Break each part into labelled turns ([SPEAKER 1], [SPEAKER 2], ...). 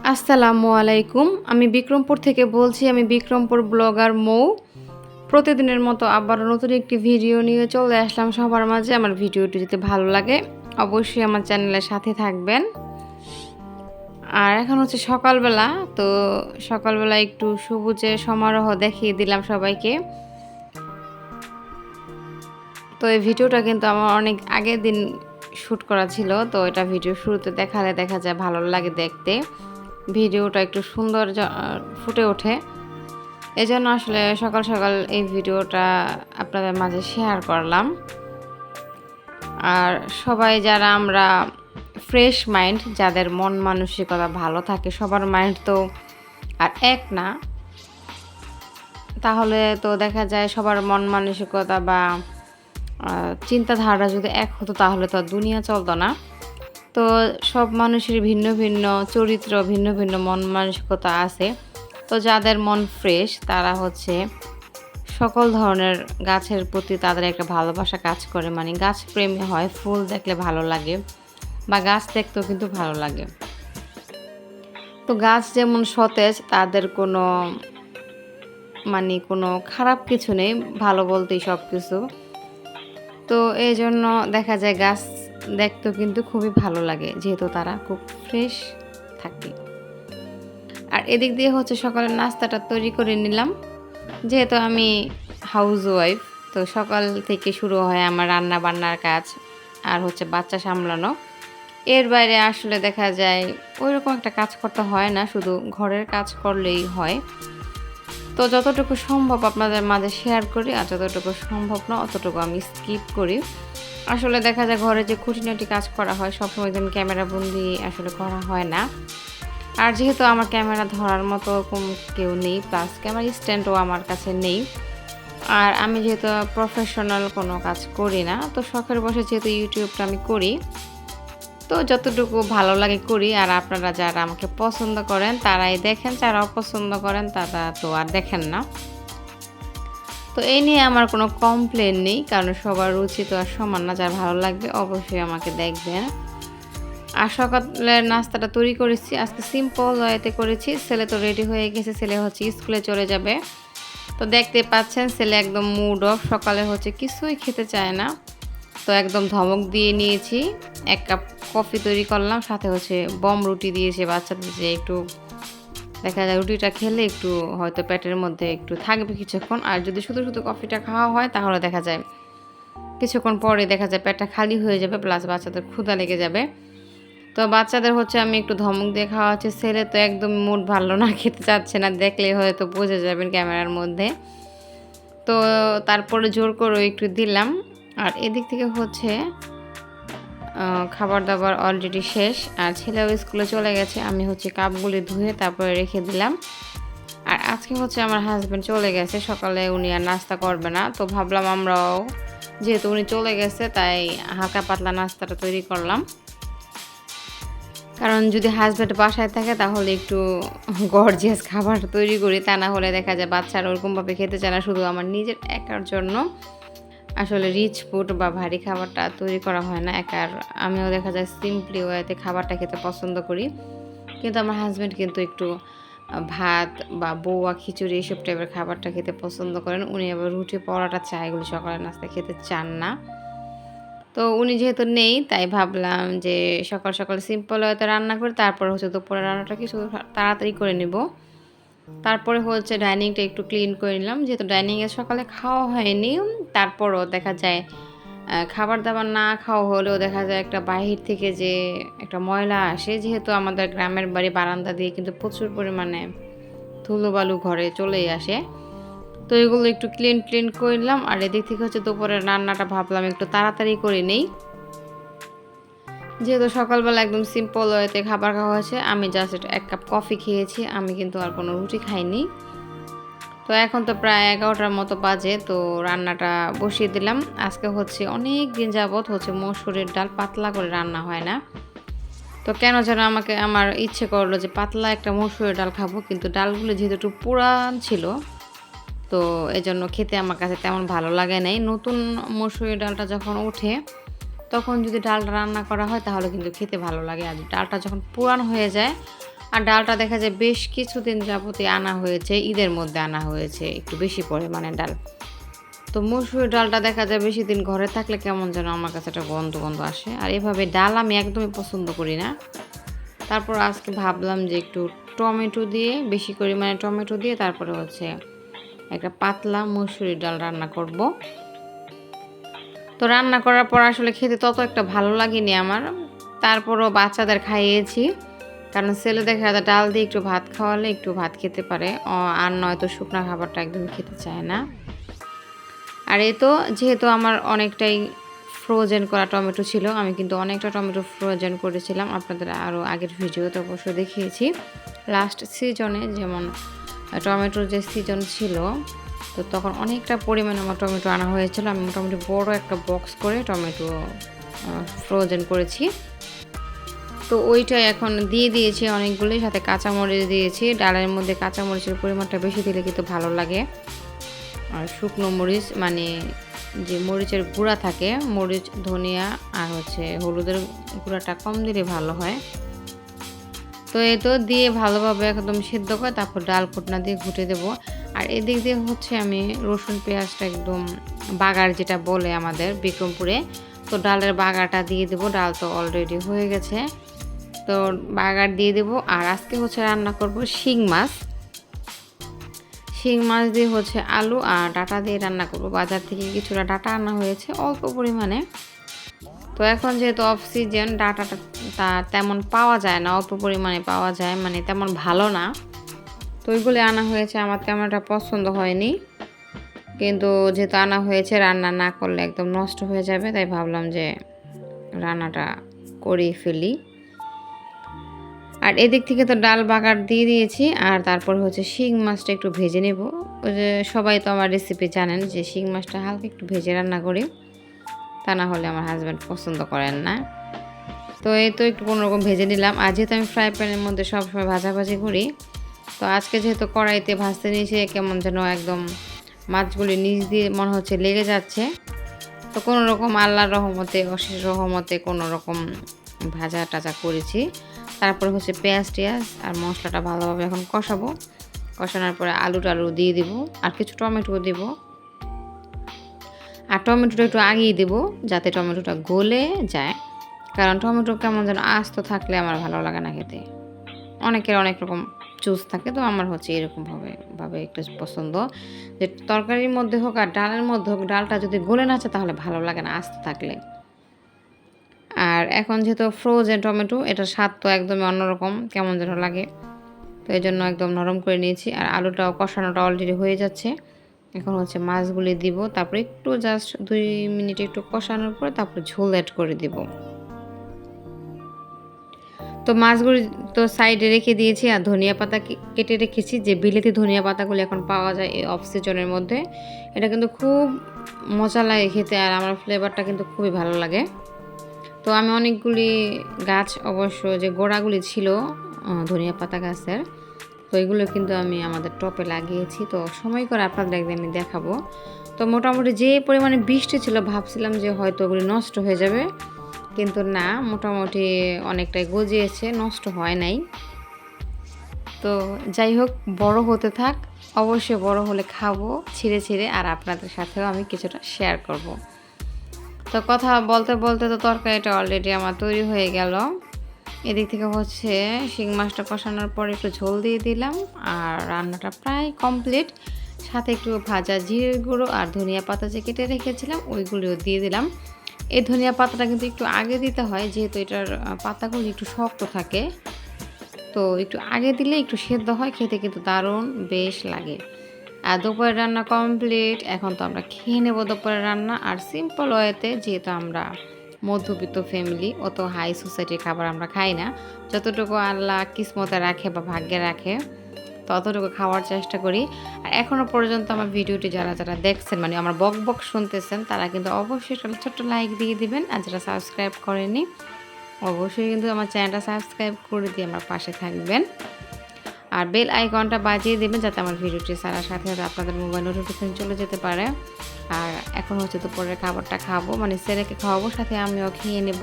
[SPEAKER 1] আসসালামু আলাইকুম। আমি বিক্রমপুর থেকে বলছি। আমি বিক্রমপুর ব্লগার মৌ। প্রতিদিনের মতো আবারও নতুন একটি ভিডিও নিয়ে চলে আসলাম সবার মাঝে। আমার ভিডিওটি যদি ভালো লাগে অবশ্যই আমার চ্যানেলের সাথে থাকবেন। আর এখন হচ্ছে সকালবেলা। তো সকালবেলা একটু সবুজের সমারোহ দেখিয়ে দিলাম সবাইকে। তো এই ভিডিওটা কিন্তু আমার অনেক আগের দিন শ্যুট করা ছিল। তো এটা ভিডিও শুরুতে দেখালে দেখা যায় ভালো লাগে দেখতে। ভিডিওটা একটু সুন্দর ফুটে ওঠে। এজন্য আসলে সকাল সকাল এই ভিডিওটা আপনাদের মাঝে শেয়ার করলাম। আর সবাই যারা আমরা ফ্রেশ মাইন্ড, যাদের মন মানসিকতা ভালো থাকে, সবার মাইন্ড তো আর এক না, তাহলে তো দেখা যায় সবার মন মানসিকতা বা চিন্তাধারা যদি এক হতো তাহলে তো আর দুনিয়া চলতো না। তো সব মানুষের ভিন্ন ভিন্ন চরিত্র, ভিন্ন ভিন্ন মন মানসিকতা আছে। তো যাদের মন ফ্রেশ তারা হচ্ছে সকল ধরনের গাছের প্রতি তাদের একটা ভালোবাসা কাজ করে, মানে গাছ প্রেমী হয়। ফুল দেখলে ভালো লাগে বা গাছ দেখতেও কিন্তু ভালো লাগে। তো গাছ যেমন সতেজ, তাদের কোনো খারাপ কিছু নেই, ভালো বলতেই সব কিছু। তো এই জন্য দেখা যায় গাছ দেখতেও কিন্তু খুবই ভালো লাগে, যেহেতু তারা খুব ফ্রেশ থাকে। আর এদিক দিয়ে হচ্ছে সকালের নাস্তাটা তৈরি করে নিলাম। যেহেতু আমি হাউস ওয়াইফ, তো সকাল থেকে শুরু হয় আমার রান্না বান্নার কাজ আর হচ্ছে বাচ্চা সামলানো। এর বাইরে আসলে দেখা যায় ওইরকম একটা কাজ করতে হয় না, শুধু ঘরের কাজ করলেই হয়। তো যতটুকু সম্ভব আপনাদের মাঝে শেয়ার করি, আর যতটুকু সম্ভব না অতটুকু আমি স্কিপ করি। আসলে দেখা যায় ঘরে যে খুঁটিনাটি কাজ করা হয় সবসময় দিন ক্যামেরা বন্দি আসলে করা হয় না। আর যেহেতু আমার ক্যামেরা ধরার মতো কেউ নেই, প্লাস ক্যামেরা স্ট্যান্ডও আমার কাছে নেই। আর আমি যেহেতু প্রফেশনাল কোনো কাজ করি না, তো শখের বসে যেহেতু ইউটিউবটা আমি করি, তো যতটুকু ভালো লাগে করি। আর আপনারা যারা আমাকে পছন্দ করেন তারাই দেখেন, যারা অপছন্দ করেন তারা তো আর দেখেন না। তো এই নিয়ে আমার কোনো কমপ্লেন নেই, কারণ সবার রুচি তো আর সমান না। যার ভালো লাগবে অবশ্যই আমাকে দেখবেন। আর সকালের নাস্তাটা তৈরি করেছি আজকে সিম্পল ওয়েতে করেছি। ছেলে তো রেডি হয়ে গেছে, ছেলে হচ্ছে স্কুলে চলে যাবে। তো দেখতে পাচ্ছেন ছেলে একদম মুড অফ, সকালে হচ্ছে কিছুই খেতে চায় না। তো একদম ধমক দিয়ে নিয়েছি। 1 কাপ কফি তৈরি করলাম, সাথে হচ্ছে বম রুটি দিয়েছি বাচ্চাদের, যে একটু দেখা যায় রুটিটা খেলে একটু হয়তো পেটের মধ্যে একটু থাকবে কিছুক্ষণ। আর যদি শুধু শুধু কফিটা খাওয়া হয় তাহলে দেখা যায় কিছুক্ষণ পরে দেখা যায় পেটটা খালি হয়ে যাবে, প্লাস বাচ্চাদের ক্ষুধা লেগে যাবে। তো বাচ্চাদের হচ্ছে আমি একটু ধমক দিয়ে খাওয়াচ্ছি। ছেলে তো একদম মুড ভালো না, খেতে চাচ্ছে না, দেখলেই হয়তো বুঝে যাবেন ক্যামেরার মধ্যে। তো তারপরে জোর করে একটু দিলাম। আর এদিক থেকে হচ্ছে খাবার দাবার অলরেডি শেষ, আর ছেলেও স্কুলে চলে গেছে। আমি হচ্ছে কাপগুলি ধুয়ে তারপরে রেখে দিলাম। আর আজকে হচ্ছে আমার হাজব্যান্ড চলে গেছে, সকালে উনি আর নাস্তা করবে না। তো ভাবলাম আমরাও, যেহেতু উনি চলে গেছে, তাই হালকা পাতলা নাস্তাটা তৈরি করলাম। কারণ যদি হাজব্যান্ড বাসায় থাকে তাহলে একটু গর্জিয়াস খাবার তৈরি করি, তা না হলে দেখা যায় বাচ্চারা ওরকমভাবে খেতে চায় না। শুধু আমার নিজের একার জন্য আসলে রিচ ফুড বা ভারী খাবারটা তৈরি করা হয় না একার। আমিও দেখা যায় সিম্পলি ওয়েতে খাবারটা খেতে পছন্দ করি। কিন্তু আমার হাজব্যান্ড কিন্তু একটু ভাত বা বউয়া খিচুড়ি এইসব টাইপের খাবারটা খেতে পছন্দ করেন। উনি আবার রুটি পরোটা চা এগুলো সকালের নাস্তায় খেতে চান না। তো উনি যেহেতু নেই তাই ভাবলাম যে সকাল সকাল সিম্পল হয়তো রান্না করে তারপর হচ্ছে দুপুরে রান্নাটা কিছু তাড়াতাড়ি করে নেব। তারপরে হচ্ছে ডাইনিংটা একটু ক্লিন করে নিলাম, যেহেতু ডাইনিংয়ে সকালে খাওয়া হয়নি। তারপরও দেখা যায় খাবার দাবার না খাওয়া হলেও দেখা যায় একটা বাহির থেকে যে একটা ময়লা আসে, যেহেতু আমাদের গ্রামের বাড়ি, বারান্দা দিয়ে কিন্তু প্রচুর পরিমাণে ধুলোবালু ঘরে চলেই আসে। তো এগুলো একটু ক্লিন করলাম। আর এদিক থেকে হচ্ছে দুপুরের রান্নাটা ভাবলাম একটু তাড়াতাড়ি করে নেই, যেহেতু সকালবেলা একদম সিম্পল ওয়েতে খাবার খাওয়া হয়েছে। আমি জাস্ট 1 কাপ কফি খেয়েছি, আমি কিন্তু আর কোনো রুটি খাইনি। তো এখন তো প্রায় 11টার মতো বাজে, তো রান্নাটা বসিয়ে দিলাম। আজকে হচ্ছে অনেক দিন যাবত হচ্ছে মসুরের ডাল পাতলা করে রান্না হয় না। তো কেন যেন আমার ইচ্ছে করলো যে পাতলা একটা মসুরের ডাল খাবো, কিন্তু ডালগুলো যেহেতু একটু পুরান ছিল, তো এজন্য খেতে আমার কাছে তেমন ভালো লাগে নাই। নতুন মসুরের ডালটা যখন ওঠে তখন যদি ডালটা রান্না করা হয় তাহলে কিন্তু খেতে ভালো লাগে। আর ডালটা যখন পুরান হয়ে যায় আর ডালটা দেখা যায় বেশ কিছুদিন যাবতই আনা হয়েছে, ঈদের মধ্যে আনা হয়েছে একটু বেশি পরিমাণে ডাল। তো মসুর ডালটা দেখা যায় বেশি দিন ঘরে থাকলে কেমন যেন আমার কাছে একটা গন্ধ গন্ধ আসে। আর এভাবে ডাল আমি একদমই পছন্দ করি না। তারপর আজকে ভাবলাম যে একটু টমেটো দিয়ে, বেশি পরিমাণে টমেটো দিয়ে তারপরে হচ্ছে একটা পাতলা মসুরির ডাল রান্না করব। তো রান্না করার পর আসলে খেতে তত একটা ভালো লাগেনি আমার। তারপরও বাচ্চাদের খাইয়েছি। কারণ ছেলে দেখা যায় ডাল দিয়ে একটু ভাত খাওয়ালে একটু ভাত খেতে পারে। আর নয়তো শুকনা খাবারটা একদমই খেতে চায় না। আর এই তো যেহেতু আমার অনেকটাই ফ্রোজেন করা টমেটো ছিল, আমি কিন্তু অনেকটা টমেটো ফ্রোজেন করেছিলাম। আপনাদের আরও আগের ভিডিওতে অবশ্য দেখিয়েছি। লাস্ট সিজনে যেমন টমেটোর যে সিজন ছিল, তো তখন অনেকটা পরিমাণে আমার টমেটো আনা হয়েছিল। আমি মোটামুটি বড় একটা বক্স করে টমেটো ফ্রোজেন করেছি। তো ওইটাই এখন দিয়ে দিয়েছি অনেকগুলোই, সাথে কাঁচামরিচ দিয়েছি। ডালের মধ্যে কাঁচামরিচের পরিমাণটা বেশি দিলে কিন্তু ভালো লাগে। আর শুকনো মরিচ মানে যে মরিচের গুঁড়া থাকে, মরিচ, ধনিয়া আর হচ্ছে হলুদের গুঁড়াটা কম দিলে ভালো হয়। তো এই তো দিয়ে ভালোভাবে একদম সিদ্ধ করে তারপর ডাল ঘুটনা দিয়ে ঘুটে দেবো। আর এদিক দিয়ে হচ্ছে আমি রসুন পেঁয়াজটা একদম বাগার যেটা বলে আমাদের বিক্রমপুরে, তো ডালের বাগারটা দিয়ে দেবো। ডাল তো অলরেডি হয়ে গেছে, তো বাগার দিয়ে দেবো। আর আজকে হচ্ছে রান্না করব শিং মাছ। শিং মাছ দিয়ে হচ্ছে আলু আর ডাঁটা দিয়ে রান্না করব। বাজার থেকে কিছুটা ডাঁটা আনা হয়েছে অল্প পরিমাণে। তো এখন যেহেতু অফ সিজন, ডাঁটাটা তা তেমন পাওয়া যায় না, অল্প পরিমাণে পাওয়া যায়, মানে তেমন ভালো না। তো ওইগুলি আনা হয়েছে, আমার তেমন একটা পছন্দ হয়নি। কিন্তু যেহেতু আনা হয়েছে, রান্না না করলে একদম নষ্ট হয়ে যাবে, তাই ভাবলাম যে রান্নাটা করেই ফেলি। আর এদিক থেকে তো ডাল বাগার দিয়ে দিয়েছি। আর তারপর হচ্ছে শিং মাছটা একটু ভেজে নেব। ওই যে সবাই তো আমার রেসিপি জানেন যে শিং মাছটা হালকা একটু ভেজে রান্না করি, তা না হলে আমার হাজব্যান্ড পছন্দ করেন না। তো এই তো একটু কোনোরকম ভেজে নিলাম। আর যেহেতু আমি ফ্রাই প্যানের মধ্যে সবসময় ভাজাভাজি করি, তো আজকে যেহেতু কড়াইতে ভাজতে নিয়েছে, কেমন যেন একদম মাছগুলি নিচ দিয়ে মনে হচ্ছে লেগে যাচ্ছে। তো কোনো রকম আল্লাহর রহমতে, অশেষ রহমতে কোনো রকম ভাজা টাজা করেছি। তারপরে হচ্ছে পেঁয়াজ টিয়াজ আর মশলাটা ভালোভাবে এখন কষাবো। কষানোর পরে আলু টালু দিয়ে দিব, আর কিছু টমেটো দিব। আর টমেটোটা একটু আগেই দেবো যাতে টমেটোটা গলে যায়, কারণ টমেটো কেমন যেন আস্ত থাকলে আমার ভালো লাগে না খেতে। অনেকের অনেক রকম চুজ থাকে, তো আমার হচ্ছে এরকমভাবে একটু পছন্দ যে তরকারির মধ্যে হোক আর ডালের মধ্যে হোক, ডালটা যদি গলে না যায় তাহলে ভালো লাগে না আস্ত থাকলে। আর এখন যেহেতু ফ্রোজেন টমেটো, এটার স্বাদ তো একদমই অন্যরকম, কেমন যেন লাগে। তো এই জন্য একদম নরম করে নিয়েছি। আর আলুটাও কষানোটা অলরেডি হয়ে যাচ্ছে। এখন হচ্ছে মাছগুলি দিব, তারপরে একটু জাস্ট 2 মিনিট একটু কষানোর পরে তারপর ঝোল অ্যাড করে দিব। তো মাছগুলি তো সাইডে রেখে দিয়েছি। আর ধনিয়া পাতা কেটে রেখেছি, যে বিলেতি ধনিয়া পাতাগুলি এখন পাওয়া যায় এই অফ সিজনের মধ্যে। এটা কিন্তু খুব মজা লাগে খেতে, আর আমার ফ্লেভারটা কিন্তু খুবই ভালো লাগে। তো আমি অনেকগুলি গাছ, অবশ্য যে গোড়াগুলি ছিল ধনিয়া পাতা গাছের, তো এগুলো কিন্তু আমি আমাদের টপে লাগিয়েছি। তো সময় করে আপনাদের একদিন আমি দেখাবো। তো মোটামুটি যে পরিমাণে বৃষ্টি ছিল, ভাবছিলাম যে হয়তো ওগুলি নষ্ট হয়ে যাবে, কিন্তু না, মোটামুটি অনেকটাই গজিয়েছে, নষ্ট হয় নাই। তো যাই হোক, বড় হতে থাক, অবশ্যই বড় হলে খাবো ছিঁড়ে ছিঁড়ে, আর আপনাদের সাথেও আমি কিছুটা শেয়ার করব। তো কথা বলতে বলতে তো তরকারিটা অলরেডি আমার তৈরি হয়ে গেল। এদিক থেকে হচ্ছে শিং মাছটা কষানোর পর একটু ঝোল দিয়ে দিলাম, আর রান্নাটা প্রায় কমপ্লিট। সাথে একটু ভাজা জিরের গুঁড়ো আর ধনিয়া পাতা যে কেটে রেখেছিলাম ওইগুলিও দিয়ে দিলাম। এই ধনিয়া পাতাটা কিন্তু একটু আগে দিতে হয়, যেহেতু এটার পাতাগুলো একটু শক্ত থাকে, তো একটু আগে দিলে একটু সেদ্ধ হয়, খেতে কিন্তু দারুণ বেশ লাগে। আর দুপুরের রান্না কমপ্লিট। এখন তো আমরা খেয়ে নেবো দুপুরের রান্না, আর সিম্পল ওয়েতে, যেহেতু আমরা মধ্যবিত্ত ফ্যামিলি, অত হাই সোসাইটির খাবার আমরা খাই না। যতটুকু আল্লাহ কিসমতে রাখে বা ভাগ্যে রাখে ততটুকু খাওয়ার চেষ্টা করি। আর এখনও পর্যন্ত আমার ভিডিওটি যারা যারা দেখছেন, মানে আমার বক বক শুনতেছেন, তারা কিন্তু অবশ্যই ছোট্ট লাইক দিয়ে দিবেন। আর যারা সাবস্ক্রাইব করেনি, অবশ্যই কিন্তু আমার চ্যানেলটা সাবস্ক্রাইব করে দিয়ে আমার পাশে থাকবেন। আর বেল আইকনটা বাজিয়ে দেবেন, যাতে আমার ভিডিওটি ছাড়ার সাথে সাথে আপনাদের মোবাইল নোটিফিকেশন চলে যেতে পারে। আর এখন হচ্ছে দুপুরের খাবারটা খাবো, মানে ছেলেকে খাওয়াবো, সাথে আমিও খেয়ে নেব।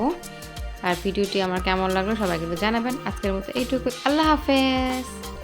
[SPEAKER 1] আর ভিডিওটি আমার কেমন লাগলো সবাই কিন্তু জানাবেন। আজকের মতো এইটুকু। আল্লাহ হাফেজ।